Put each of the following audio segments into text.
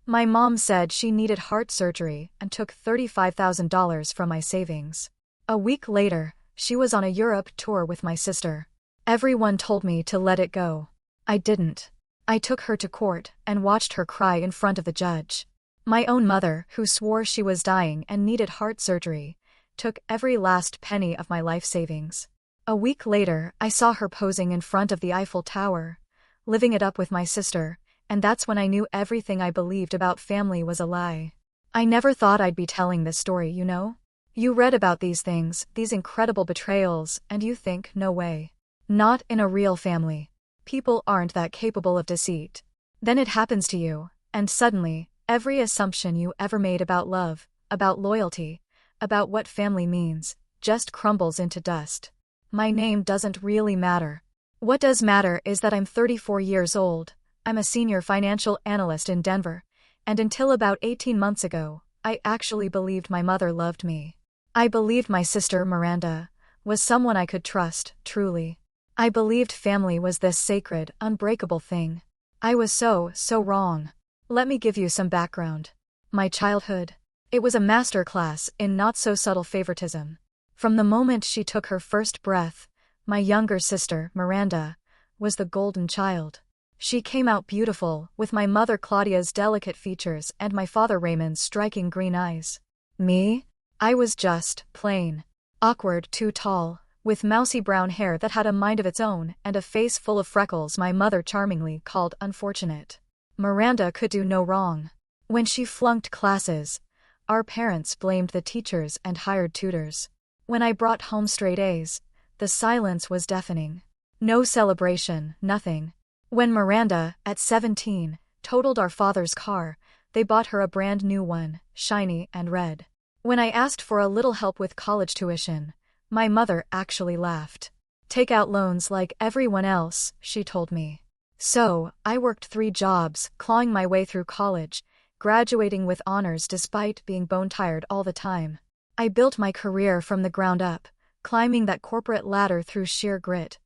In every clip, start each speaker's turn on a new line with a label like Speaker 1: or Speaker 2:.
Speaker 1: My mom said she needed heart surgery and took $35,000 from my savings. A week later, she was on a Europe tour with my sister. Everyone told me to let it go. I didn't. I took her to court and watched her cry in front of the judge. My own mother, who swore she was dying and needed heart surgery, took every last penny of my life savings. A week later, I saw her posing in front of the Eiffel Tower, living it up with my sister, and that's when I knew everything I believed about family was a lie. I never thought I'd be telling this story, you know? You read about these things, these incredible betrayals, and you think, no way. Not in a real family. People aren't that capable of deceit. Then it happens to you, and suddenly, every assumption you ever made about love, about loyalty, about what family means, just crumbles into dust. My name doesn't really matter. What does matter is that I'm 34 years old, I'm a senior financial analyst in Denver, and until about 18 months ago, I actually believed my mother loved me. I believed my sister, Miranda, was someone I could trust, truly. I believed family was this sacred, unbreakable thing. I was so wrong. Let me give you some background. My childhood. It was a masterclass in not-so-subtle favoritism. From the moment she took her first breath, my younger sister, Miranda, was the golden child. She came out beautiful, with my mother Claudia's delicate features and my father Raymond's striking green eyes. Me? I was just, plain, awkward, too tall, with mousy brown hair that had a mind of its own and a face full of freckles my mother charmingly called unfortunate. Miranda could do no wrong. When she flunked classes, our parents blamed the teachers and hired tutors. When I brought home straight A's, the silence was deafening. No celebration, nothing. When Miranda, at 17, totaled our father's car, they bought her a brand new one, shiny and red. When I asked for a little help with college tuition, my mother actually laughed. Take out loans like everyone else, she told me. So, I worked 3 jobs, clawing my way through college, graduating with honors despite being bone-tired all the time. I built my career from the ground up, climbing that corporate ladder through sheer grit,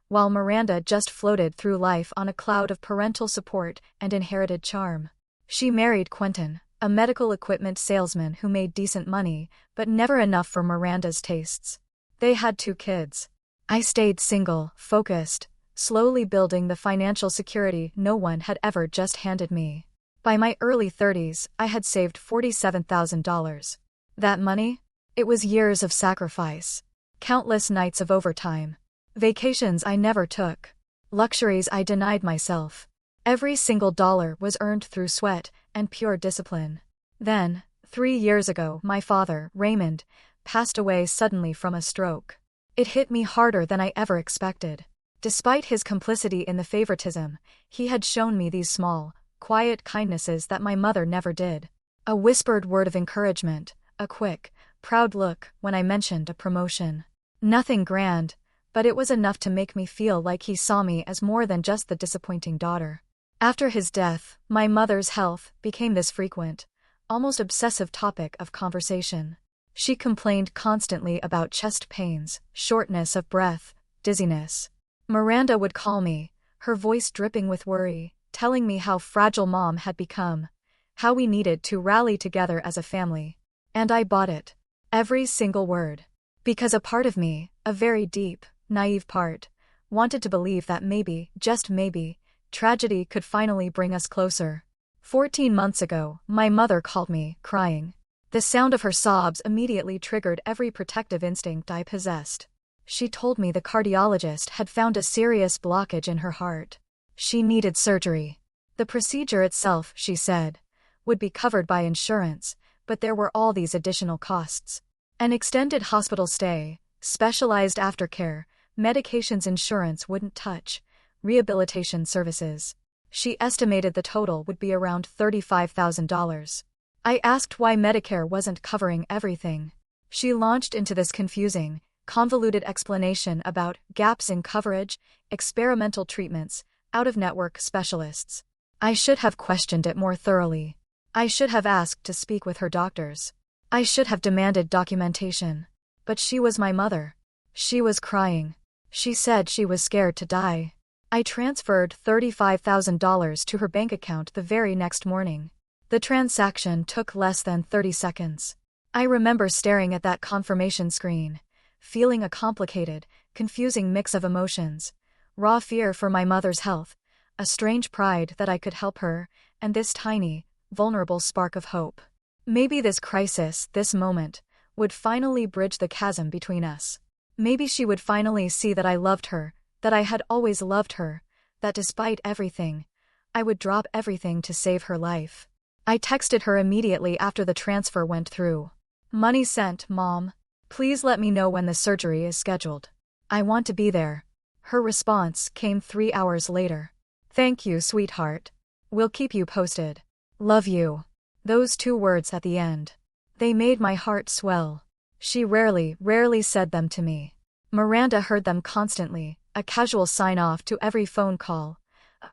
Speaker 1: while Miranda just floated through life on a cloud of parental support and inherited charm. She married Quentin, a medical equipment salesman who made decent money, but never enough for Miranda's tastes. They had 2 kids. I stayed single, focused, slowly building the financial security no one had ever just handed me. By my early 30s, I had saved $47,000. That money? It was years of sacrifice. Countless nights of overtime. Vacations I never took. Luxuries I denied myself. Every single dollar was earned through sweat and pure discipline. Then, 3 years ago, my father, Raymond, passed away suddenly from a stroke. It hit me harder than I ever expected. Despite his complicity in the favoritism, he had shown me these small, quiet kindnesses that my mother never did. A whispered word of encouragement, a quick, proud look when I mentioned a promotion. Nothing grand, but it was enough to make me feel like he saw me as more than just the disappointing daughter. After his death, my mother's health became this frequent, almost obsessive topic of conversation. She complained constantly about chest pains, shortness of breath, dizziness. Miranda would call me, her voice dripping with worry, telling me how fragile Mom had become, how we needed to rally together as a family. And I bought it. Every single word. Because a part of me, a very deep, naive part, wanted to believe that maybe, just maybe, tragedy could finally bring us closer. 14 months ago, my mother called me, crying. The sound of her sobs immediately triggered every protective instinct I possessed. She told me the cardiologist had found a serious blockage in her heart. She needed surgery. The procedure itself, she said, would be covered by insurance, but there were all these additional costs. An extended hospital stay, specialized aftercare, medications insurance wouldn't touch, rehabilitation services. She estimated the total would be around $35,000. I asked why Medicare wasn't covering everything. She launched into this confusing, convoluted explanation about gaps in coverage, experimental treatments, out-of-network specialists. I should have questioned it more thoroughly. I should have asked to speak with her doctors. I should have demanded documentation. But she was my mother. She was crying. She said she was scared to die. I transferred $35,000 to her bank account the very next morning. The transaction took less than 30 seconds. I remember staring at that confirmation screen, feeling a complicated, confusing mix of emotions. Raw fear for my mother's health, a strange pride that I could help her, and this tiny, vulnerable spark of hope. Maybe this crisis, this moment, would finally bridge the chasm between us. Maybe she would finally see that I loved her, that I had always loved her, that despite everything, I would drop everything to save her life. I texted her immediately after the transfer went through. "Money sent, Mom. Please let me know when the surgery is scheduled. I want to be there." Her response came 3 hours later. "Thank you, sweetheart. We'll keep you posted. Love you." Those 2 words at the end. They made my heart swell. She rarely said them to me. Miranda heard them constantly, a casual sign-off to every phone call,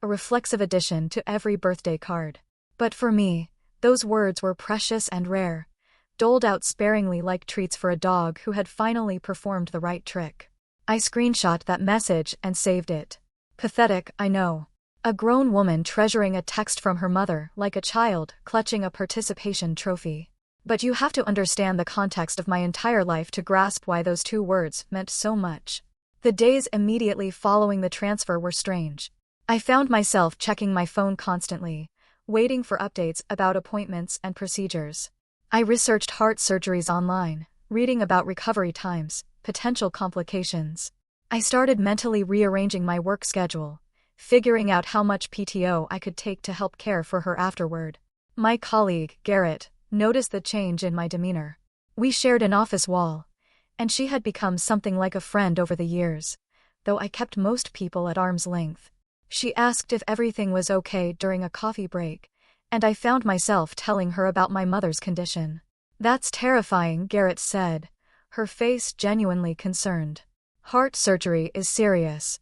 Speaker 1: a reflexive addition to every birthday card. But for me, those words were precious and rare, doled out sparingly like treats for a dog who had finally performed the right trick. I screenshot that message and saved it. Pathetic, I know. A grown woman treasuring a text from her mother like a child clutching a participation trophy. But you have to understand the context of my entire life to grasp why those 2 words meant so much. The days immediately following the transfer were strange. I found myself checking my phone constantly, waiting for updates about appointments and procedures. I researched heart surgeries online, reading about recovery times, potential complications. I started mentally rearranging my work schedule, figuring out how much PTO I could take to help care for her afterward. My colleague, Garrett, noticed the change in my demeanor. We shared an office wall, and she had become something like a friend over the years, though I kept most people at arm's length. She asked if everything was okay during a coffee break, and I found myself telling her about my mother's condition. "That's terrifying," Garrett said, her face genuinely concerned. "Heart surgery is serious.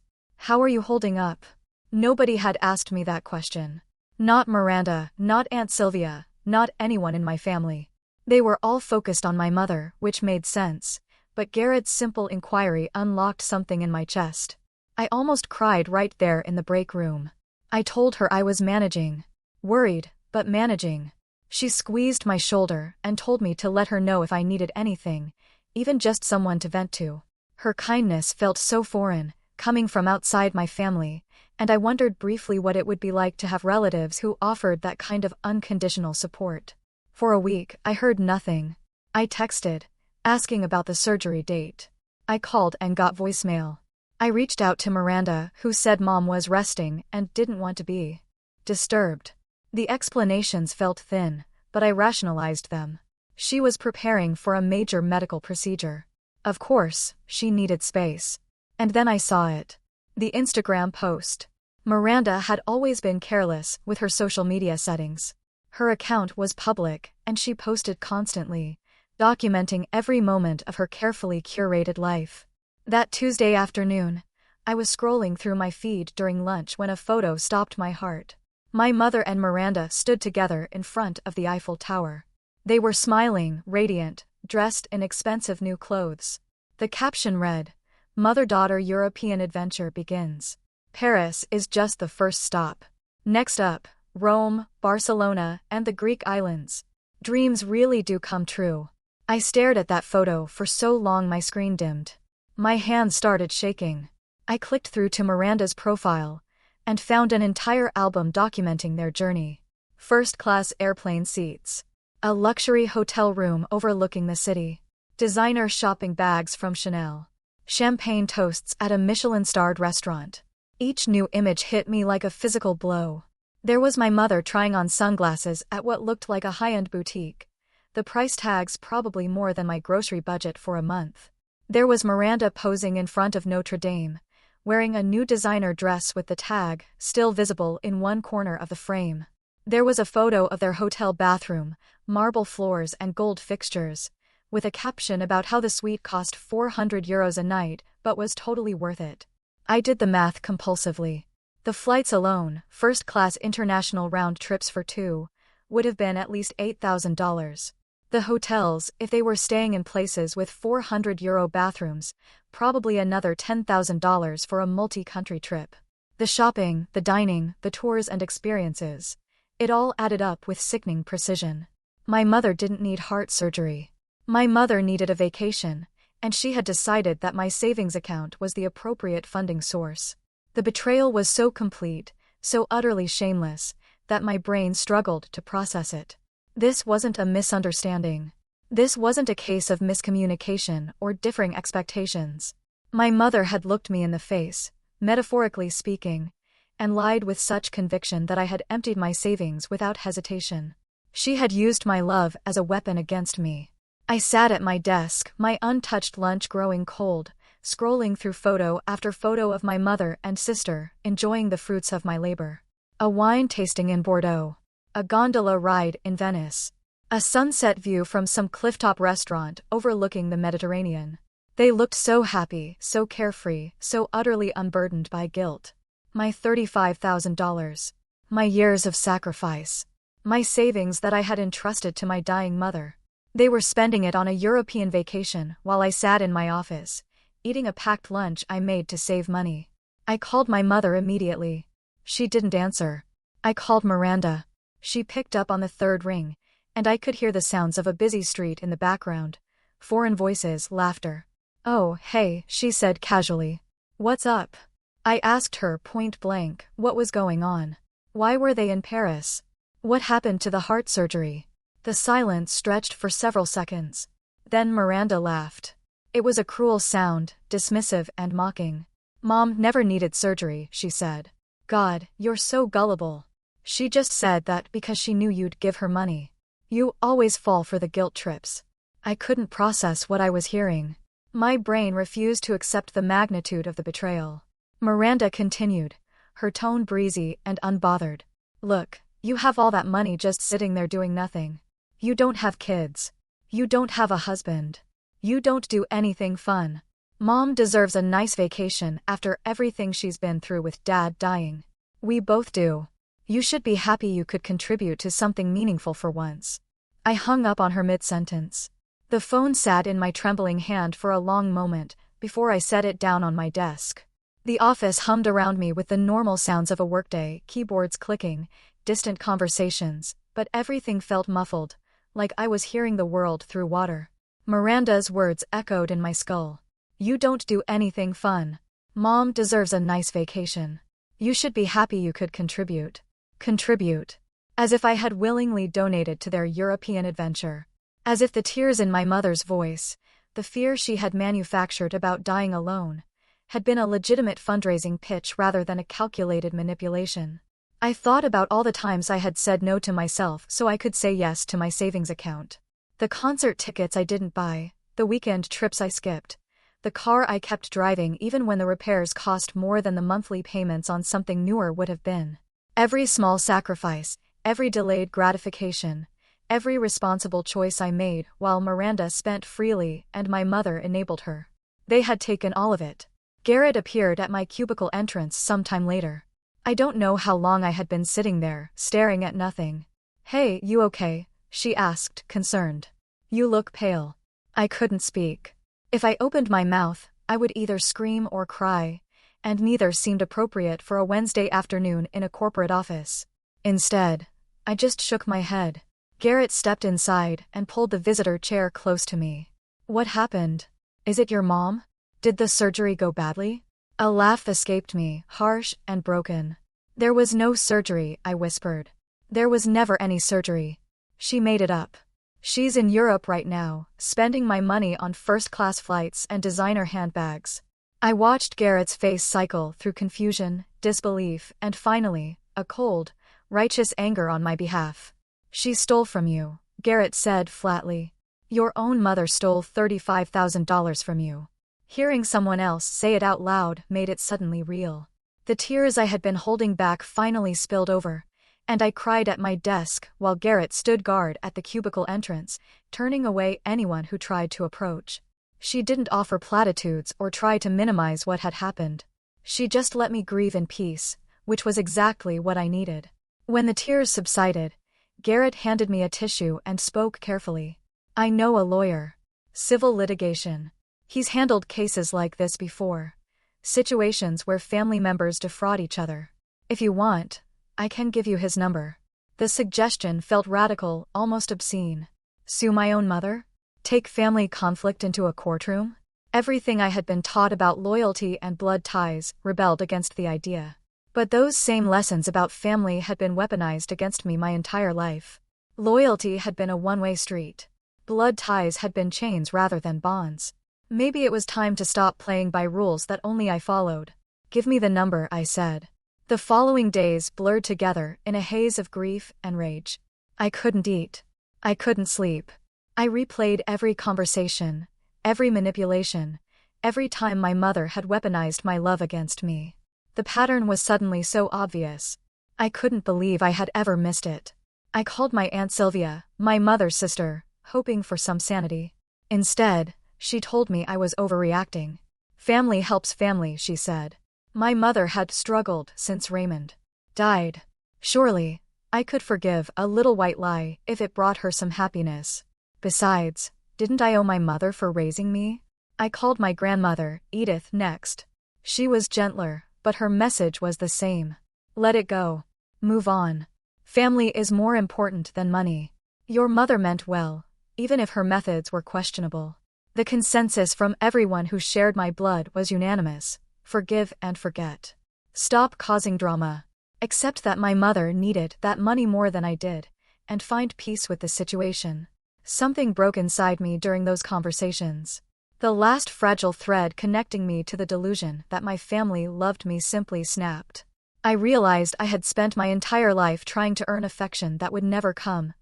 Speaker 1: How are you holding up?" Nobody had asked me that question. Not Miranda, not Aunt Sylvia, not anyone in my family. They were all focused on my mother, which made sense, but Garrett's simple inquiry unlocked something in my chest. I almost cried right there in the break room. I told her I was managing. Worried, but managing. She squeezed my shoulder and told me to let her know if I needed anything, even just someone to vent to. Her kindness felt so foreign, coming from outside my family, and I wondered briefly what it would be like to have relatives who offered that kind of unconditional support. For a week, I heard nothing. I texted, asking about the surgery date. I called and got voicemail. I reached out to Miranda, who said Mom was resting and didn't want to be disturbed. The explanations felt thin, but I rationalized them. She was preparing for a major medical procedure. Of course, she needed space. And then I saw it. The Instagram post. Miranda had always been careless with her social media settings. Her account was public, and she posted constantly, documenting every moment of her carefully curated life. That Tuesday afternoon, I was scrolling through my feed during lunch when a photo stopped my heart. My mother and Miranda stood together in front of the Eiffel Tower. They were smiling, radiant, dressed in expensive new clothes. The caption read, "Mother-daughter European adventure begins. Paris is just the first stop. Next up, Rome, Barcelona, and the Greek islands. Dreams really do come true." I stared at that photo for so long my screen dimmed. My hands started shaking. I clicked through to Miranda's profile and found an entire album documenting their journey. First-class airplane seats. A luxury hotel room overlooking the city. Designer shopping bags from Chanel. Champagne toasts at a Michelin-starred restaurant. Each new image hit me like a physical blow. There was my mother trying on sunglasses at what looked like a high-end boutique, the price tags probably more than my grocery budget for a month. There was Miranda posing in front of Notre Dame, wearing a new designer dress with the tag still visible in one corner of the frame. There was a photo of their hotel bathroom, marble floors and gold fixtures, with a caption about how the suite cost €400 a night but was totally worth it. I did the math compulsively. The flights alone, first-class international round trips for 2, would have been at least $8,000. The hotels, if they were staying in places with €400 bathrooms, probably another $10,000 for a multi-country trip. The shopping, the dining, the tours and experiences. It all added up with sickening precision. My mother didn't need heart surgery. My mother needed a vacation, and she had decided that my savings account was the appropriate funding source. The betrayal was so complete, so utterly shameless, that my brain struggled to process it. This wasn't a misunderstanding. This wasn't a case of miscommunication or differing expectations. My mother had looked me in the face, metaphorically speaking, and lied with such conviction that I had emptied my savings without hesitation. She had used my love as a weapon against me. I sat at my desk, my untouched lunch growing cold, scrolling through photo after photo of my mother and sister, enjoying the fruits of my labor. A wine tasting in Bordeaux. A gondola ride in Venice. A sunset view from some clifftop restaurant overlooking the Mediterranean. They looked so happy, so carefree, so utterly unburdened by guilt. My $35,000. My years of sacrifice. My savings that I had entrusted to my dying mother. They were spending it on a European vacation while I sat in my office, eating a packed lunch I made to save money. I called my mother immediately. She didn't answer. I called Miranda. She picked up on the third ring, and I could hear the sounds of a busy street in the background. Foreign voices, laughter. "Oh, hey," she said casually. "What's up?" I asked her point blank what was going on. Why were they in Paris? What happened to the heart surgery? The silence stretched for several seconds. Then Miranda laughed. It was a cruel sound, dismissive and mocking. "Mom never needed surgery," she said. "God, you're so gullible." She just said that because she knew you'd give her money. You always fall for the guilt trips. I couldn't process what I was hearing. My brain refused to accept the magnitude of the betrayal. Miranda continued, her tone breezy and unbothered. "Look, you have all that money just sitting there doing nothing. You don't have kids. You don't have a husband. You don't do anything fun. Mom deserves a nice vacation after everything she's been through with Dad dying. We both do. You should be happy you could contribute to something meaningful for once." I hung up on her mid-sentence. The phone sat in my trembling hand for a long moment before I set it down on my desk. The office hummed around me with the normal sounds of a workday, keyboards clicking, distant conversations, but everything felt muffled, like I was hearing the world through water. Miranda's words echoed in my skull. "You don't do anything fun. Mom deserves a nice vacation. You should be happy you could contribute." Contribute. As if I had willingly donated to their European adventure. As if the tears in my mother's voice, the fear she had manufactured about dying alone, had been a legitimate fundraising pitch rather than a calculated manipulation. I thought about all the times I had said no to myself so I could say yes to my savings account. The concert tickets I didn't buy, the weekend trips I skipped, the car I kept driving even when the repairs cost more than the monthly payments on something newer would have been. Every small sacrifice, every delayed gratification, every responsible choice I made while Miranda spent freely and my mother enabled her. They had taken all of it. Garrett appeared at my cubicle entrance sometime later. I don't know how long I had been sitting there, staring at nothing. "Hey, you okay?" she asked, concerned. "You look pale." I couldn't speak. If I opened my mouth, I would either scream or cry, and neither seemed appropriate for a Wednesday afternoon in a corporate office. Instead, I just shook my head. Garrett stepped inside and pulled the visitor chair close to me. "What happened? Is it your mom? Did the surgery go badly?" A laugh escaped me, harsh and broken. "There was no surgery," I whispered. "There was never any surgery. She made it up. She's in Europe right now, spending my money on first-class flights and designer handbags." I watched Garrett's face cycle through confusion, disbelief, and finally, a cold, righteous anger on my behalf. "She stole from you," Garrett said flatly. "Your own mother stole $35,000 from you." Hearing someone else say it out loud made it suddenly real. The tears I had been holding back finally spilled over, and I cried at my desk while Garrett stood guard at the cubicle entrance, turning away anyone who tried to approach. She didn't offer platitudes or try to minimize what had happened. She just let me grieve in peace, which was exactly what I needed. When the tears subsided, Garrett handed me a tissue and spoke carefully. "I know a lawyer. Civil litigation. He's handled cases like this before. Situations where family members defraud each other. If you want, I can give you his number." The suggestion felt radical, almost obscene. Sue my own mother? Take family conflict into a courtroom? Everything I had been taught about loyalty and blood ties rebelled against the idea. But those same lessons about family had been weaponized against me my entire life. Loyalty had been a one-way street. Blood ties had been chains rather than bonds. Maybe it was time to stop playing by rules that only I followed. Give me the number, I said. The following days blurred together in a haze of grief and rage. I couldn't eat. I couldn't sleep. I replayed every conversation, every manipulation, every time my mother had weaponized my love against me. The pattern was suddenly so obvious. I couldn't believe I had ever missed it. I called my Aunt Sylvia, my mother's sister, hoping for some sanity. Instead, she told me I was overreacting. Family helps family, she said. My mother had struggled since Raymond died. Surely, I could forgive a little white lie if it brought her some happiness. Besides, didn't I owe my mother for raising me? I called my grandmother, Edith, next. She was gentler, but her message was the same. Let it go. Move on. Family is more important than money. Your mother meant well, even if her methods were questionable. The consensus from everyone who shared my blood was unanimous. Forgive and forget. Stop causing drama. Accept that my mother needed that money more than I did, and find peace with the situation. Something broke inside me during those conversations. The last fragile thread connecting me to the delusion that my family loved me simply snapped. I realized I had spent my entire life trying to earn affection that would never come,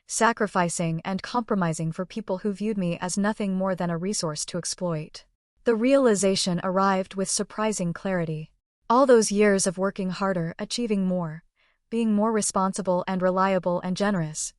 Speaker 1: sacrificing and compromising for people who viewed me as nothing more than a resource to exploit. The realization arrived with surprising clarity. All those years of working harder, achieving more, being more responsible and reliable and generous,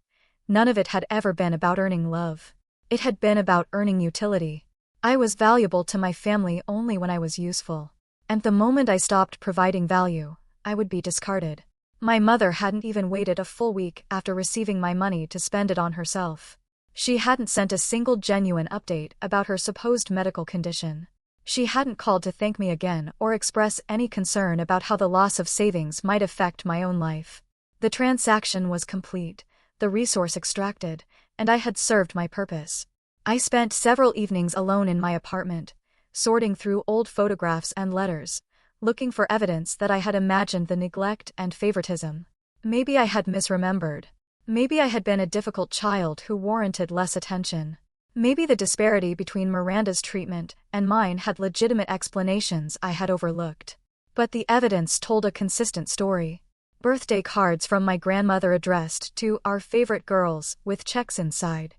Speaker 1: none of it had ever been about earning love. It had been about earning utility. I was valuable to my family only when I was useful. And the moment I stopped providing value, I would be discarded. My mother hadn't even waited a full week after receiving my money to spend it on herself. She hadn't sent a single genuine update about her supposed medical condition. She hadn't called to thank me again or express any concern about how the loss of savings might affect my own life. The transaction was complete, the resource extracted, and I had served my purpose. I spent several evenings alone in my apartment, sorting through old photographs and letters, looking for evidence that I had imagined the neglect and favoritism. Maybe I had misremembered. Maybe I had been a difficult child who warranted less attention. Maybe the disparity between Miranda's treatment and mine had legitimate explanations I had overlooked. But the evidence told a consistent story. Birthday cards from my grandmother addressed to our favorite girls with checks inside.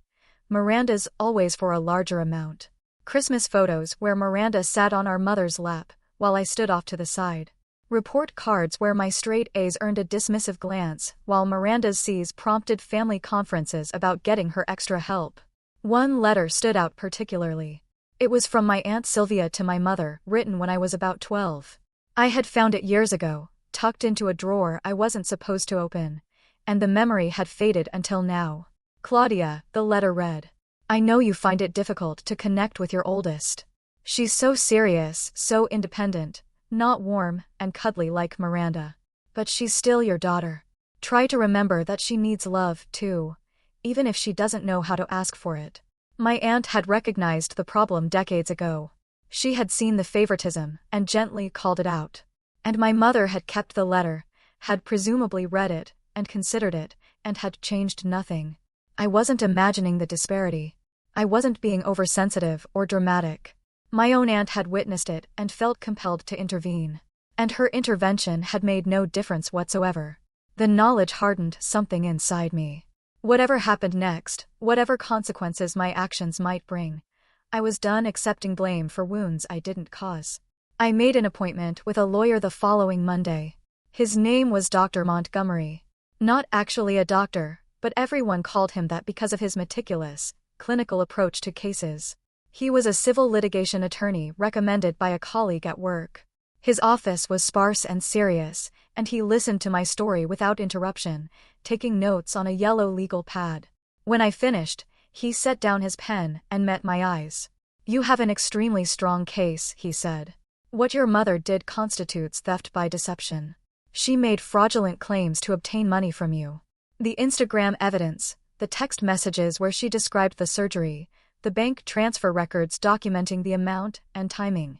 Speaker 1: Miranda's always for a larger amount. Christmas photos where Miranda sat on our mother's lap, while I stood off to the side. Report cards where my straight A's earned a dismissive glance, while Miranda's C's prompted family conferences about getting her extra help. One letter stood out particularly. It was from my Aunt Sylvia to my mother, written when I was about 12. I had found it years ago, tucked into a drawer I wasn't supposed to open, and the memory had faded until now. Claudia, the letter read. I know you find it difficult to connect with your oldest. She's so serious, so independent, not warm and cuddly like Miranda. But she's still your daughter. Try to remember that she needs love, too, even if she doesn't know how to ask for it. My aunt had recognized the problem decades ago. She had seen the favoritism and gently called it out. And my mother had kept the letter, had presumably read it, and considered it, and had changed nothing. I wasn't imagining the disparity. I wasn't being oversensitive or dramatic. My own aunt had witnessed it and felt compelled to intervene. And her intervention had made no difference whatsoever. The knowledge hardened something inside me. Whatever happened next, whatever consequences my actions might bring, I was done accepting blame for wounds I didn't cause. I made an appointment with a lawyer the following Monday. His name was Dr. Montgomery. Not actually a doctor, but everyone called him that because of his meticulous, clinical approach to cases. He was a civil litigation attorney recommended by a colleague at work. His office was sparse and serious, and he listened to my story without interruption, taking notes on a yellow legal pad. When I finished, he set down his pen and met my eyes. You have an extremely strong case, he said. What your mother did constitutes theft by deception. She made fraudulent claims to obtain money from you. The Instagram evidence, the text messages where she described the surgery, the bank transfer records documenting the amount and timing.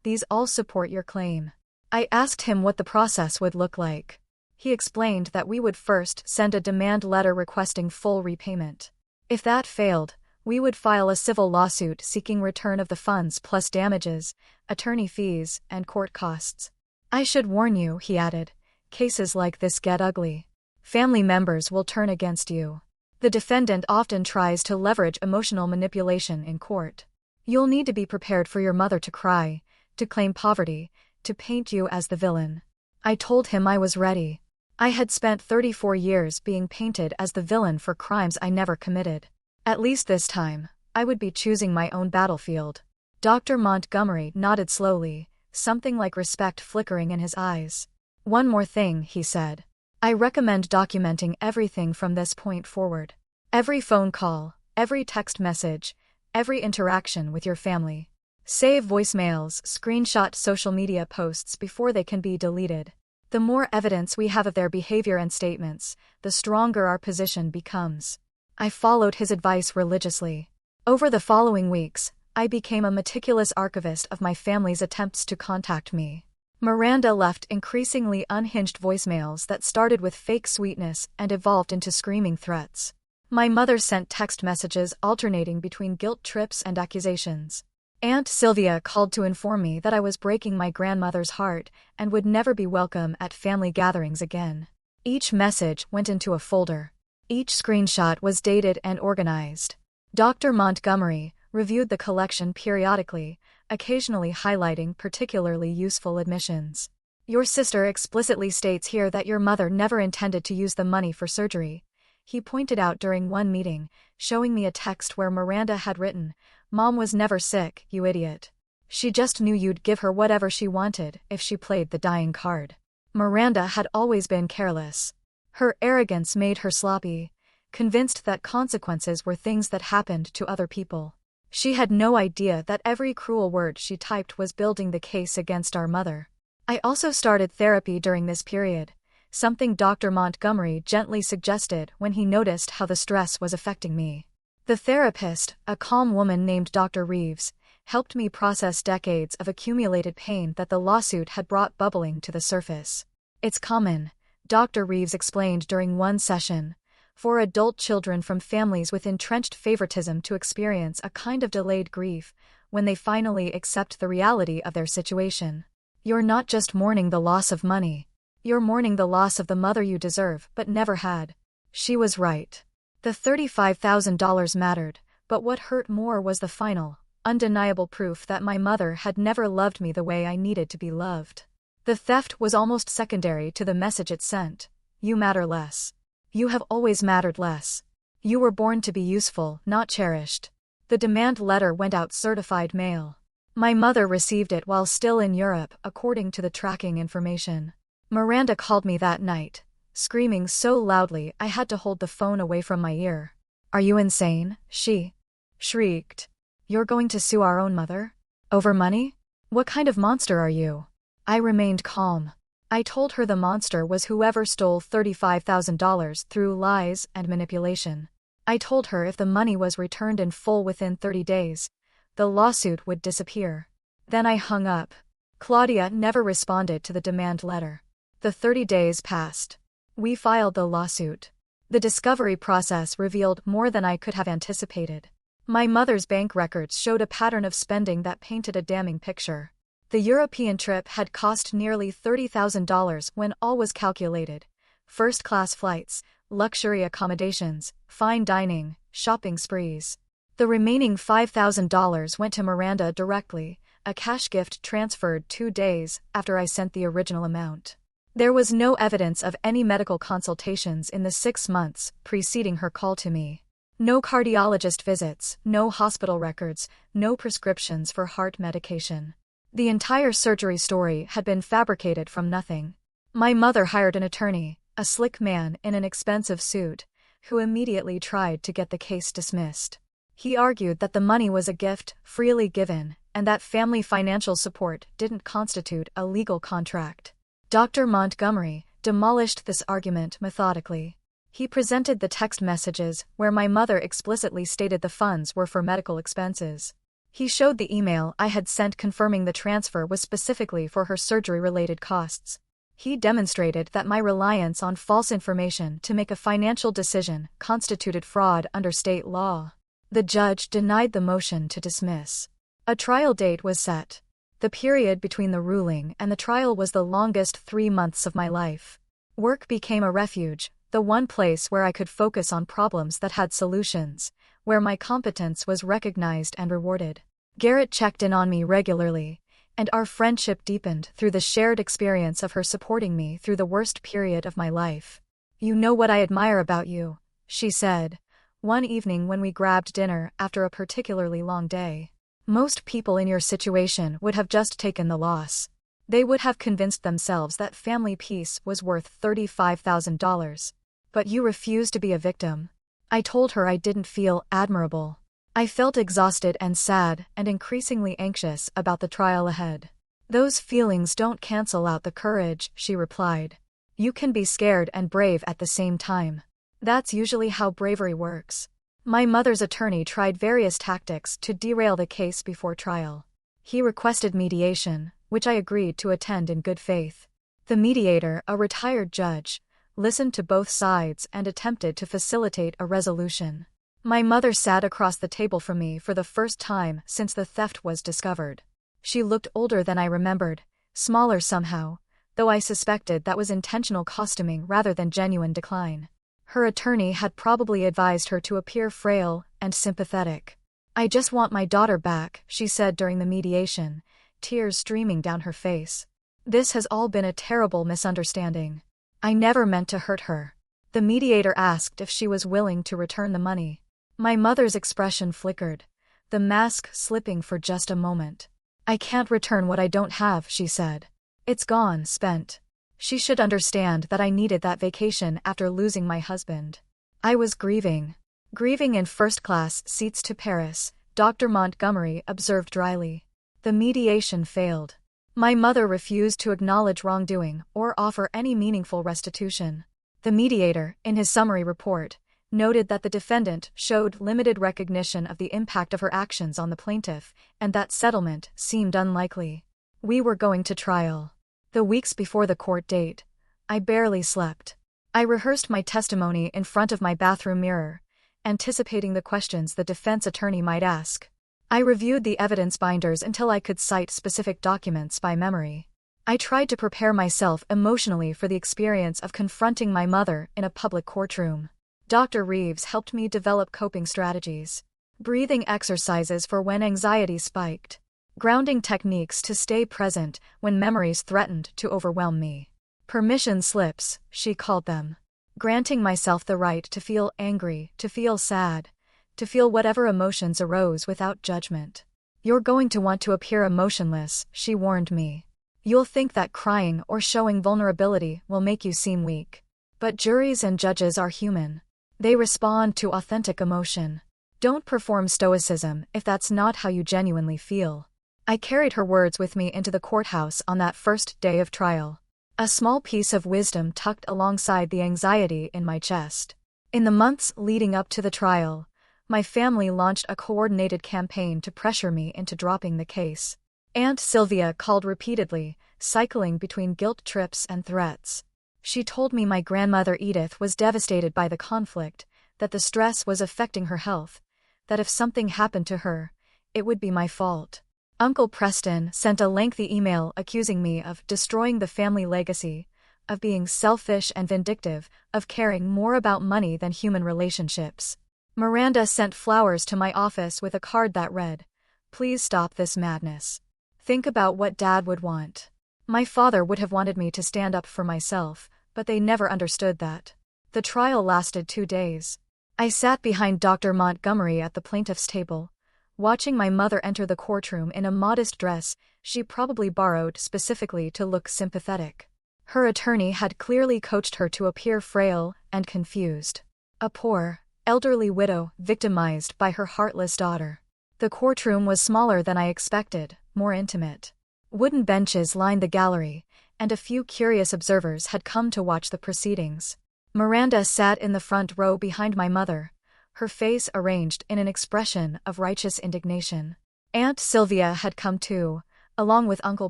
Speaker 1: These all support your claim. I asked him what the process would look like. He explained that we would first send a demand letter requesting full repayment. If that failed, we would file a civil lawsuit seeking return of the funds plus damages, attorney fees, and court costs. I should warn you, he added, cases like this get ugly. Family members will turn against you. The defendant often tries to leverage emotional manipulation in court. You'll need to be prepared for your mother to cry, to claim poverty, to paint you as the villain. I told him I was ready. I had spent 34 years being painted as the villain for crimes I never committed. At least this time, I would be choosing my own battlefield. Dr. Montgomery nodded slowly, something like respect flickering in his eyes. One more thing, he said. I recommend documenting everything from this point forward. Every phone call, every text message, every interaction with your family. Save voicemails, screenshot social media posts before they can be deleted. The more evidence we have of their behavior and statements, the stronger our position becomes. I followed his advice religiously. Over the following weeks, I became a meticulous archivist of my family's attempts to contact me. Miranda left increasingly unhinged voicemails that started with fake sweetness and evolved into screaming threats. My mother sent text messages alternating between guilt trips and accusations. Aunt Sylvia called to inform me that I was breaking my grandmother's heart and would never be welcome at family gatherings again. Each message went into a folder. Each screenshot was dated and organized. Dr. Montgomery reviewed the collection periodically, occasionally highlighting particularly useful admissions. Your sister explicitly states here that your mother never intended to use the money for surgery, he pointed out during one meeting, showing me a text where Miranda had written, "Mom was never sick, you idiot. She just knew you'd give her whatever she wanted if she played the dying card." Miranda had always been careless. Her arrogance made her sloppy, convinced that consequences were things that happened to other people. She had no idea that every cruel word she typed was building the case against our mother. I also started therapy during this period, something Dr. Montgomery gently suggested when he noticed how the stress was affecting me. The therapist, a calm woman named Dr. Reeves, helped me process decades of accumulated pain that the lawsuit had brought bubbling to the surface. It's common, Dr. Reeves explained during one session, for adult children from families with entrenched favoritism to experience a kind of delayed grief when they finally accept the reality of their situation. You're not just mourning the loss of money. You're mourning the loss of the mother you deserve but never had. She was right. The $35,000 mattered, but what hurt more was the final, undeniable proof that my mother had never loved me the way I needed to be loved. The theft was almost secondary to the message it sent. You matter less. You have always mattered less. You were born to be useful, not cherished. The demand letter went out certified mail. My mother received it while still in Europe, according to the tracking information. Miranda called me that night, screaming so loudly I had to hold the phone away from my ear. "Are you insane?" she shrieked. "You're going to sue our own mother? Over money? What kind of monster are you?" I remained calm. I told her the monster was whoever stole $35,000 through lies and manipulation. I told her if the money was returned in full within 30 days, the lawsuit would disappear. Then I hung up. Claudia never responded to the demand letter. The 30 days passed. We filed the lawsuit. The discovery process revealed more than I could have anticipated. My mother's bank records showed a pattern of spending that painted a damning picture. The European trip had cost nearly $30,000 when all was calculated. First-class flights, luxury accommodations, fine dining, shopping sprees. The remaining $5,000 went to Miranda directly, a cash gift transferred 2 days after I sent the original amount. There was no evidence of any medical consultations in the 6 months preceding her call to me. No cardiologist visits, no hospital records, no prescriptions for heart medication. The entire surgery story had been fabricated from nothing. My mother hired an attorney, a slick man in an expensive suit, who immediately tried to get the case dismissed. He argued that the money was a gift, freely given, and that family financial support didn't constitute a legal contract. Dr. Montgomery demolished this argument methodically. He presented the text messages where my mother explicitly stated the funds were for medical expenses. He showed the email I had sent confirming the transfer was specifically for her surgery-related costs. He demonstrated that my reliance on false information to make a financial decision constituted fraud under state law. The judge denied the motion to dismiss. A trial date was set. The period between the ruling and the trial was the longest 3 months of my life. Work became a refuge, the one place where I could focus on problems that had solutions, where my competence was recognized and rewarded. Garrett checked in on me regularly, and our friendship deepened through the shared experience of her supporting me through the worst period of my life. "You know what I admire about you," she said, one evening when we grabbed dinner after a particularly long day. "Most people in your situation would have just taken the loss. They would have convinced themselves that family peace was worth $35,000. But you refused to be a victim." I told her I didn't feel admirable. I felt exhausted and sad and increasingly anxious about the trial ahead. "Those feelings don't cancel out the courage," she replied. "You can be scared and brave at the same time. That's usually how bravery works." My mother's attorney tried various tactics to derail the case before trial. He requested mediation, which I agreed to attend in good faith. The mediator, a retired judge, listened to both sides and attempted to facilitate a resolution. My mother sat across the table from me for the first time since the theft was discovered. She looked older than I remembered, smaller somehow, though I suspected that was intentional costuming rather than genuine decline. Her attorney had probably advised her to appear frail and sympathetic. "I just want my daughter back," she said during the mediation, tears streaming down her face. "This has all been a terrible misunderstanding. I never meant to hurt her." The mediator asked if she was willing to return the money. My mother's expression flickered, the mask slipping for just a moment. "I can't return what I don't have," she said. "It's gone, spent." She should understand that I needed that vacation after losing my husband. I was grieving. "Grieving in first-class seats to Paris," Dr. Montgomery observed dryly. The mediation failed. My mother refused to acknowledge wrongdoing or offer any meaningful restitution. The mediator, in his summary report, noted that the defendant showed limited recognition of the impact of her actions on the plaintiff, and that settlement seemed unlikely. We were going to trial. The weeks before the court date, I barely slept. I rehearsed my testimony in front of my bathroom mirror, anticipating the questions the defense attorney might ask. I reviewed the evidence binders until I could cite specific documents by memory. I tried to prepare myself emotionally for the experience of confronting my mother in a public courtroom. Dr. Reeves helped me develop coping strategies. Breathing exercises for when anxiety spiked. Grounding techniques to stay present when memories threatened to overwhelm me. Permission slips, she called them. Granting myself the right to feel angry, to feel sad, to feel whatever emotions arose without judgment. "You're going to want to appear emotionless," she warned me. "You'll think that crying or showing vulnerability will make you seem weak. But juries and judges are human. They respond to authentic emotion. Don't perform stoicism if that's not how you genuinely feel." I carried her words with me into the courthouse on that first day of trial. A small piece of wisdom tucked alongside the anxiety in my chest. In the months leading up to the trial, my family launched a coordinated campaign to pressure me into dropping the case. Aunt Sylvia called repeatedly, cycling between guilt trips and threats. She told me my grandmother Edith was devastated by the conflict, that the stress was affecting her health, that if something happened to her, it would be my fault. Uncle Preston sent a lengthy email accusing me of destroying the family legacy, of being selfish and vindictive, of caring more about money than human relationships. Miranda sent flowers to my office with a card that read, "Please stop this madness. Think about what Dad would want." My father would have wanted me to stand up for myself, but they never understood that. The trial lasted 2 days. I sat behind Dr. Montgomery at the plaintiff's table, watching my mother enter the courtroom in a modest dress she probably borrowed specifically to look sympathetic. Her attorney had clearly coached her to appear frail and confused. A poor, elderly widow victimized by her heartless daughter. The courtroom was smaller than I expected, more intimate. Wooden benches lined the gallery, and a few curious observers had come to watch the proceedings. Miranda sat in the front row behind my mother, her face arranged in an expression of righteous indignation. Aunt Sylvia had come too, along with Uncle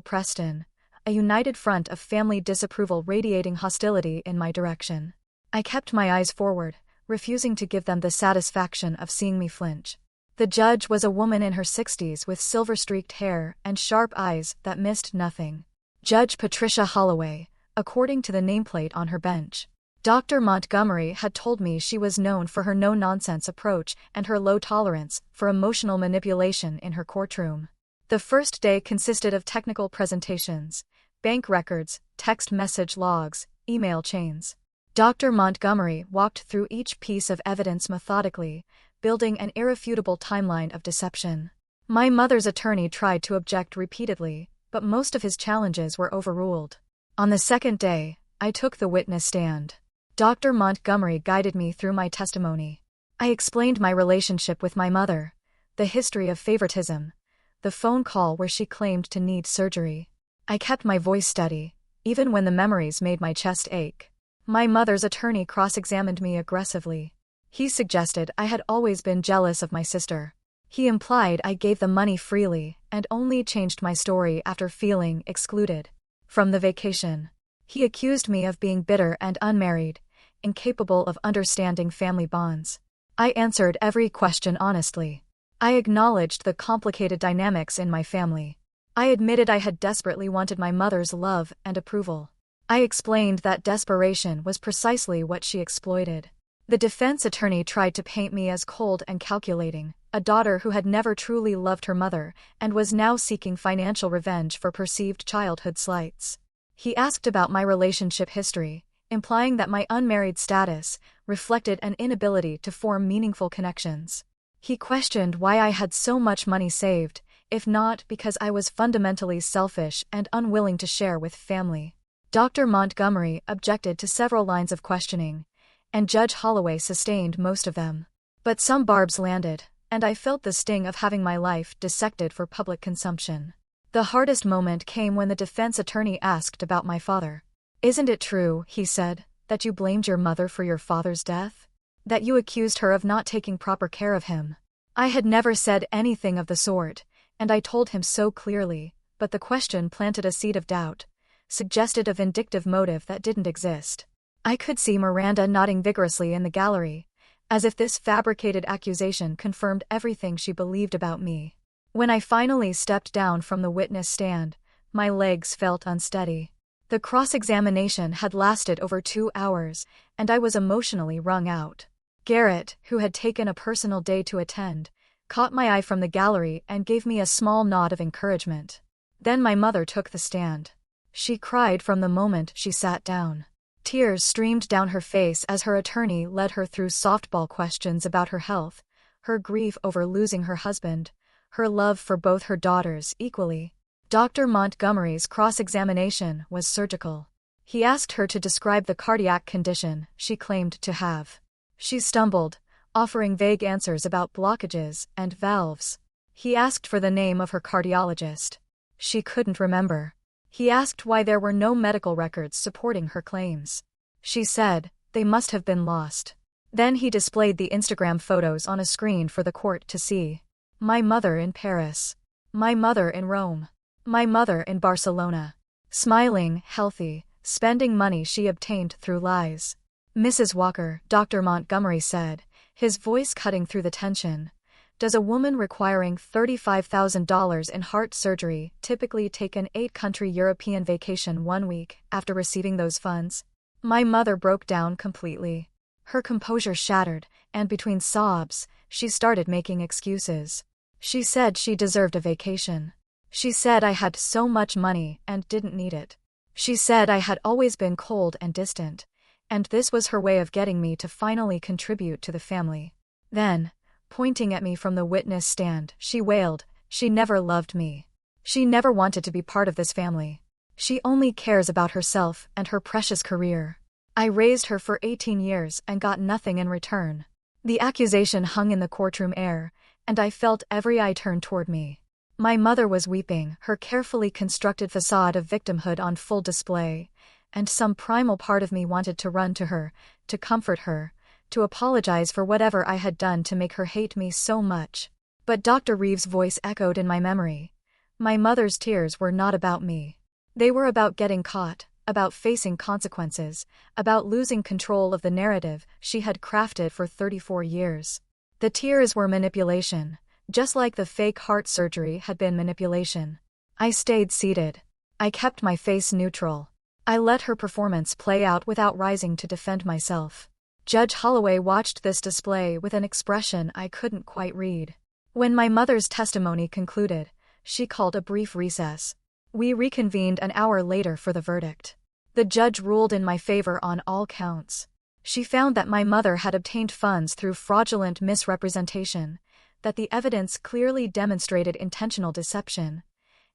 Speaker 1: Preston, a united front of family disapproval radiating hostility in my direction. I kept my eyes forward, refusing to give them the satisfaction of seeing me flinch. The judge was a woman in her 60s with silver-streaked hair and sharp eyes that missed nothing. Judge Patricia Holloway, according to the nameplate on her bench. Dr. Montgomery had told me she was known for her no-nonsense approach and her low tolerance for emotional manipulation in her courtroom. The first day consisted of technical presentations, bank records, text message logs, email chains. Dr. Montgomery walked through each piece of evidence methodically, building an irrefutable timeline of deception. My mother's attorney tried to object repeatedly, but most of his challenges were overruled. On the second day, I took the witness stand. Dr. Montgomery guided me through my testimony. I explained my relationship with my mother, the history of favoritism, the phone call where she claimed to need surgery. I kept my voice steady, even when the memories made my chest ache. My mother's attorney cross-examined me aggressively. He suggested I had always been jealous of my sister. He implied I gave the money freely and only changed my story after feeling excluded from the vacation. He accused me of being bitter and unmarried, incapable of understanding family bonds. I answered every question honestly. I acknowledged the complicated dynamics in my family. I admitted I had desperately wanted my mother's love and approval. I explained that desperation was precisely what she exploited. The defense attorney tried to paint me as cold and calculating, a daughter who had never truly loved her mother and was now seeking financial revenge for perceived childhood slights. He asked about my relationship history, implying that my unmarried status reflected an inability to form meaningful connections. He questioned why I had so much money saved, if not because I was fundamentally selfish and unwilling to share with family. Dr. Montgomery objected to several lines of questioning, and Judge Holloway sustained most of them. But some barbs landed, and I felt the sting of having my life dissected for public consumption. The hardest moment came when the defense attorney asked about my father. "Isn't it true," he said, "that you blamed your mother for your father's death? That you accused her of not taking proper care of him?" I had never said anything of the sort, and I told him so clearly, but the question planted a seed of doubt, suggested a vindictive motive that didn't exist. I could see Miranda nodding vigorously in the gallery, as if this fabricated accusation confirmed everything she believed about me. When I finally stepped down from the witness stand, my legs felt unsteady. The cross-examination had lasted over 2 hours, and I was emotionally wrung out. Garrett, who had taken a personal day to attend, caught my eye from the gallery and gave me a small nod of encouragement. Then my mother took the stand. She cried from the moment she sat down. Tears streamed down her face as her attorney led her through softball questions about her health, her grief over losing her husband, her love for both her daughters equally. Dr. Montgomery's cross-examination was surgical. He asked her to describe the cardiac condition she claimed to have. She stumbled, offering vague answers about blockages and valves. He asked for the name of her cardiologist. She couldn't remember. He asked why there were no medical records supporting her claims. She said, they must have been lost. Then he displayed the Instagram photos on a screen for the court to see. My mother in Paris. My mother in Rome. My mother in Barcelona. Smiling, healthy, spending money she obtained through lies. "Mrs. Walker," Dr. Montgomery said, his voice cutting through the tension, "does a woman requiring $35,000 in heart surgery typically take an 8-country European vacation 1 week after receiving those funds?" My mother broke down completely. Her composure shattered, and between sobs, she started making excuses. She said she deserved a vacation. She said I had so much money and didn't need it. She said I had always been cold and distant, and this was her way of getting me to finally contribute to the family. Then, pointing at me from the witness stand, she wailed, "She never loved me. She never wanted to be part of this family. She only cares about herself and her precious career. I raised her for 18 years and got nothing in return." The accusation hung in the courtroom air, and I felt every eye turn toward me. My mother was weeping, her carefully constructed facade of victimhood on full display, and some primal part of me wanted to run to her, to comfort her, to apologize for whatever I had done to make her hate me so much. But Dr. Reeves' voice echoed in my memory. My mother's tears were not about me. They were about getting caught, about facing consequences, about losing control of the narrative she had crafted for 34 years. The tears were manipulation, just like the fake heart surgery had been manipulation. I stayed seated. I kept my face neutral. I let her performance play out without rising to defend myself. Judge Holloway watched this display with an expression I couldn't quite read. When my mother's testimony concluded, she called a brief recess. We reconvened an hour later for the verdict. The judge ruled in my favor on all counts. She found that my mother had obtained funds through fraudulent misrepresentation, that the evidence clearly demonstrated intentional deception,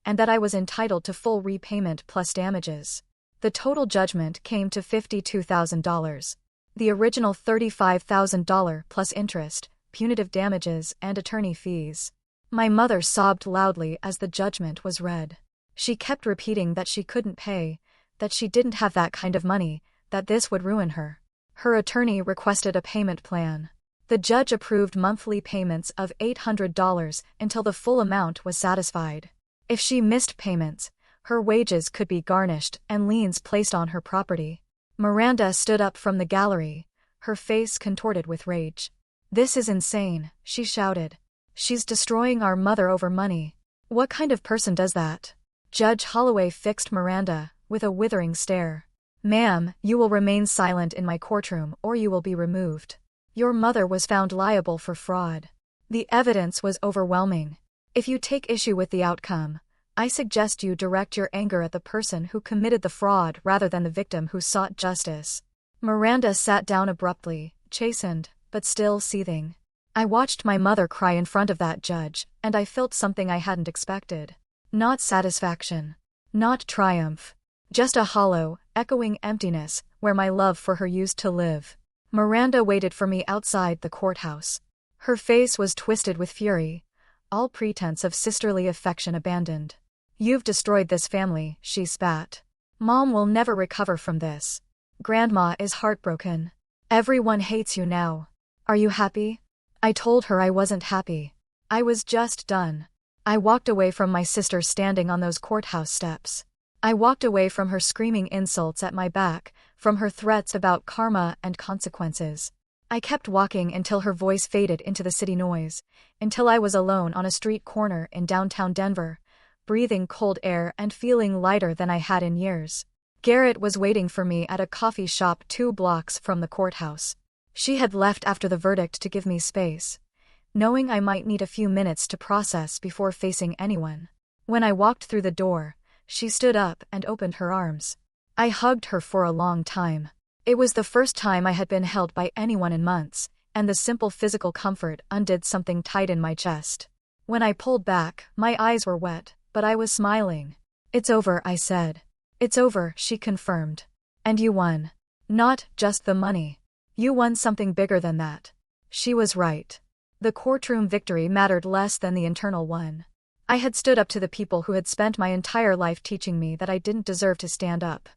Speaker 1: and that I was entitled to full repayment plus damages. The total judgment came to $52,000. The original $35,000 plus interest, punitive damages, and attorney fees. My mother sobbed loudly as the judgment was read. She kept repeating that she couldn't pay, that she didn't have that kind of money, that this would ruin her. Her attorney requested a payment plan. The judge approved monthly payments of $800 until the full amount was satisfied. If she missed payments, her wages could be garnished and liens placed on her property. Miranda stood up from the gallery, her face contorted with rage. "This is insane," she shouted. "She's destroying our mother over money. What kind of person does that?" Judge Holloway fixed Miranda with a withering stare. "Ma'am, you will remain silent in my courtroom or you will be removed. Your mother was found liable for fraud. The evidence was overwhelming. If you take issue with the outcome, I suggest you direct your anger at the person who committed the fraud rather than the victim who sought justice." Miranda sat down abruptly, chastened, but still seething. I watched my mother cry in front of that judge, and I felt something I hadn't expected. Not satisfaction. Not triumph. Just a hollow, echoing emptiness, where my love for her used to live. Miranda waited for me outside the courthouse. Her face was twisted with fury, all pretense of sisterly affection abandoned. "You've destroyed this family," she spat. "Mom will never recover from this. Grandma is heartbroken. Everyone hates you now. Are you happy?" I told her I wasn't happy. I was just done. I walked away from my sister standing on those courthouse steps. I walked away from her screaming insults at my back, from her threats about karma and consequences. I kept walking until her voice faded into the city noise, until I was alone on a street corner in downtown Denver, breathing cold air and feeling lighter than I had in years. Garrett was waiting for me at a coffee shop 2 blocks from the courthouse. She had left after the verdict to give me space, knowing I might need a few minutes to process before facing anyone. When I walked through the door, she stood up and opened her arms. I hugged her for a long time. It was the first time I had been held by anyone in months, and the simple physical comfort undid something tight in my chest. When I pulled back, my eyes were wet, but I was smiling. "It's over," I said. "It's over," she confirmed. "And you won. Not just the money. You won something bigger than that." She was right. The courtroom victory mattered less than the internal one. I had stood up to the people who had spent my entire life teaching me that I didn't deserve to stand up.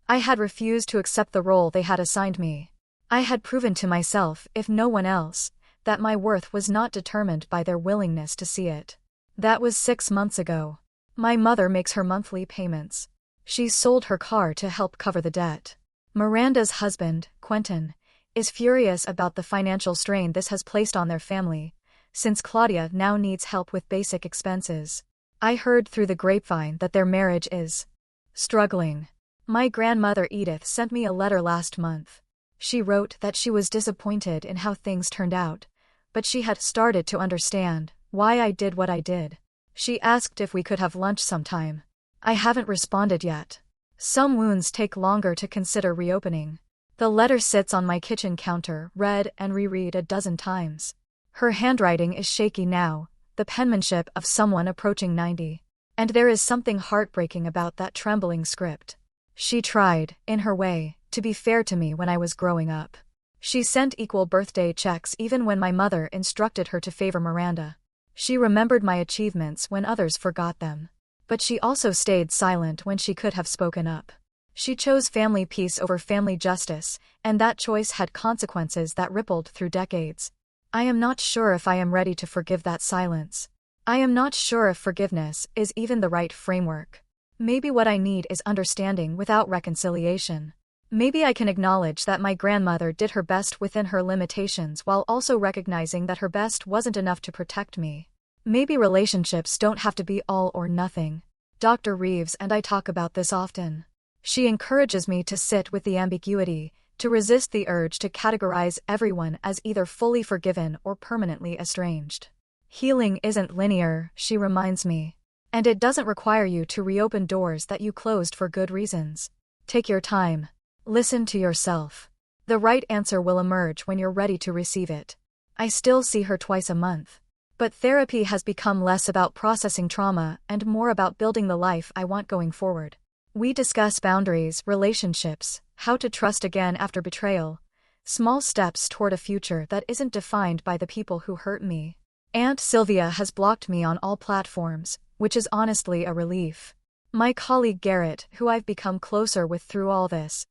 Speaker 1: I had refused to accept the role they had assigned me. I had proven to myself, if no one else, that my worth was not determined by their willingness to see it. That was 6 months ago. My mother makes her monthly payments. She sold her car to help cover the debt. Miranda's husband, Quentin, is furious about the financial strain this has placed on their family, since Claudia now needs help with basic expenses. I heard through the grapevine that their marriage is struggling. My grandmother Edith sent me a letter last month. She wrote that she was disappointed in how things turned out, but she had started to understand why I did what I did. She asked if we could have lunch sometime. I haven't responded yet. Some wounds take longer to consider reopening. The letter sits on my kitchen counter, read and reread a dozen times. Her handwriting is shaky now, the penmanship of someone approaching 90. And there is something heartbreaking about that trembling script. She tried, in her way, to be fair to me when I was growing up. She sent equal birthday checks even when my mother instructed her to favor Miranda. She remembered my achievements when others forgot them. But she also stayed silent when she could have spoken up. She chose family peace over family justice, and that choice had consequences that rippled through decades. I am not sure if I am ready to forgive that silence. I am not sure if forgiveness is even the right framework. Maybe what I need is understanding without reconciliation. Maybe I can acknowledge that my grandmother did her best within her limitations while also recognizing that her best wasn't enough to protect me. Maybe relationships don't have to be all or nothing. Dr. Reeves and I talk about this often. She encourages me to sit with the ambiguity, to resist the urge to categorize everyone as either fully forgiven or permanently estranged. Healing isn't linear, she reminds me. And it doesn't require you to reopen doors that you closed for good reasons. Take your time. Listen to yourself. The right answer will emerge when you're ready to receive it. I still see her twice a month. But therapy has become less about processing trauma and more about building the life I want going forward. We discuss boundaries, relationships, how to trust again after betrayal, small steps toward a future that isn't defined by the people who hurt me. Aunt Sylvia has blocked me on all platforms, which is honestly a relief. My colleague Garrett, who I've become closer with through all this,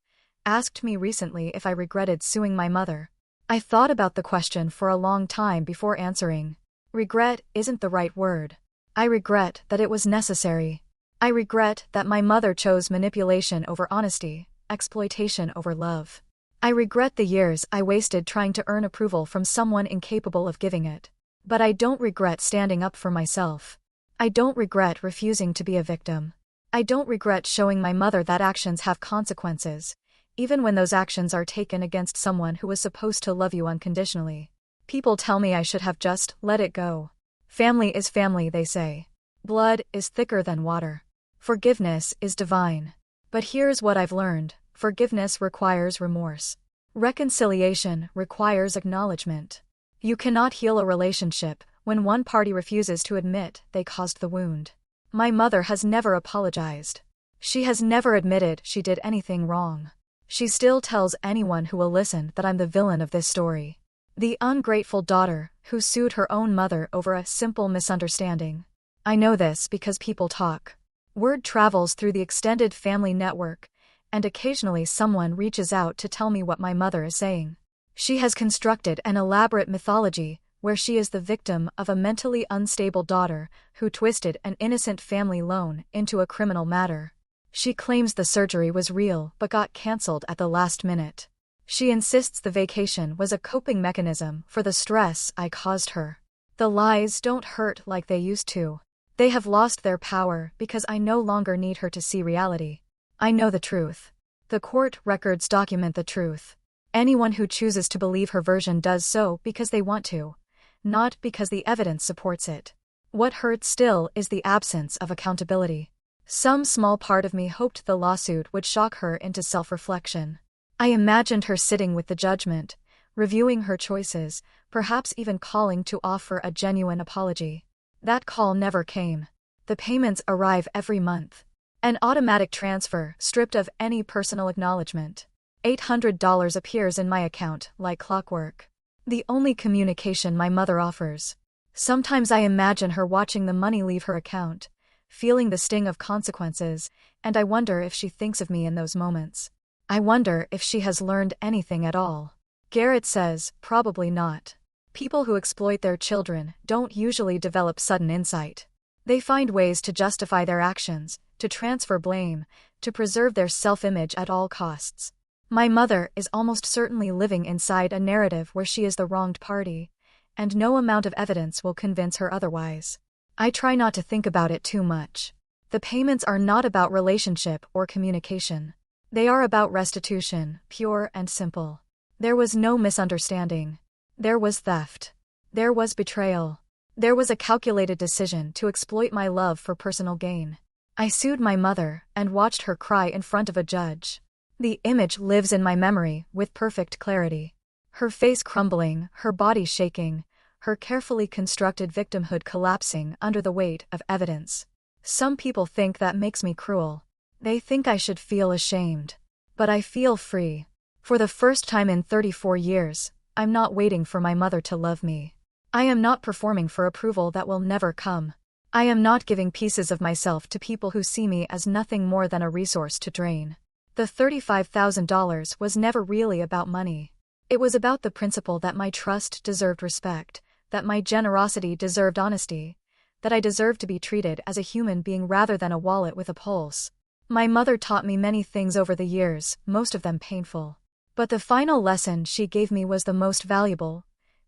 Speaker 1: asked me recently if I regretted suing my mother. I thought about the question for a long time before answering. Regret isn't the right word. I regret that it was necessary. I regret that my mother chose manipulation over honesty, exploitation over love. I regret the years I wasted trying to earn approval from someone incapable of giving it. But I don't regret standing up for myself. I don't regret refusing to be a victim. I don't regret showing my mother that actions have consequences, even when those actions are taken against someone who was supposed to love you unconditionally. People tell me I should have just let it go. Family is family, they say. Blood is thicker than water. Forgiveness is divine. But here's what I've learned. Forgiveness requires remorse. Reconciliation requires acknowledgement. You cannot heal a relationship when one party refuses to admit they caused the wound. My mother has never apologized. She has never admitted she did anything wrong. She still tells anyone who will listen that I'm the villain of this story. The ungrateful daughter who sued her own mother over a simple misunderstanding. I know this because people talk. Word travels through the extended family network, and occasionally someone reaches out to tell me what my mother is saying. She has constructed an elaborate mythology where she is the victim of a mentally unstable daughter who twisted an innocent family loan into a criminal matter. She claims the surgery was real but got cancelled at the last minute. She insists the vacation was a coping mechanism for the stress I caused her. The lies don't hurt like they used to. They have lost their power because I no longer need her to see reality. I know the truth. The court records document the truth. Anyone who chooses to believe her version does so because they want to, not because the evidence supports it. What hurts still is the absence of accountability. Some small part of me hoped the lawsuit would shock her into self-reflection. I imagined her sitting with the judgment, reviewing her choices, perhaps even calling to offer a genuine apology. That call never came. The payments arrive every month. An automatic transfer, stripped of any personal acknowledgement. $800 appears in my account like clockwork. The only communication my mother offers. Sometimes I imagine her watching the money leave her account, feeling the sting of consequences, and I wonder if she thinks of me in those moments. I wonder if she has learned anything at all. Garrett says, probably not. People who exploit their children don't usually develop sudden insight. They find ways to justify their actions, to transfer blame, to preserve their self-image at all costs. My mother is almost certainly living inside a narrative where she is the wronged party, and no amount of evidence will convince her otherwise. I try not to think about it too much. The payments are not about relationship or communication. They are about restitution, pure and simple. There was no misunderstanding. There was theft. There was betrayal. There was a calculated decision to exploit my love for personal gain. I sued my mother and watched her cry in front of a judge. The image lives in my memory with perfect clarity. Her face crumbling, her body shaking, her carefully constructed victimhood collapsing under the weight of evidence. Some people think that makes me cruel. They think I should feel ashamed. But I feel free. For the first time in 34 years, I'm not waiting for my mother to love me. I am not performing for approval that will never come. I am not giving pieces of myself to people who see me as nothing more than a resource to drain. The $35,000 was never really about money. It was about the principle that my trust deserved respect, that my generosity deserved honesty, that I deserved to be treated as a human being rather than a wallet with a pulse. My mother taught me many things over the years, most of them painful. But the final lesson she gave me was the most valuable.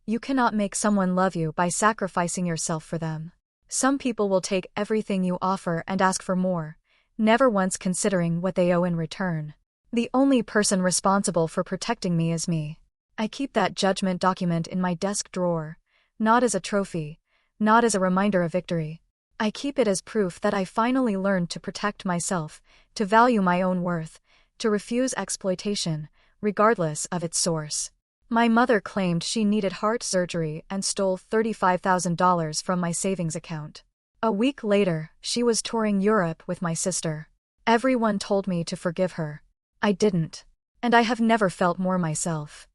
Speaker 1: You cannot make someone love you by sacrificing yourself for them. Some people will take everything you offer and ask for more, never once considering what they owe in return. The only person responsible for protecting me is me. I keep that judgment document in my desk drawer, not as a trophy, not as a reminder of victory. I keep it as proof that I finally learned to protect myself, to value my own worth, to refuse exploitation, regardless of its source. My mother claimed she needed heart surgery and stole $35,000 from my savings account. A week later, she was touring Europe with my sister. Everyone told me to forgive her. I didn't. And I have never felt more myself.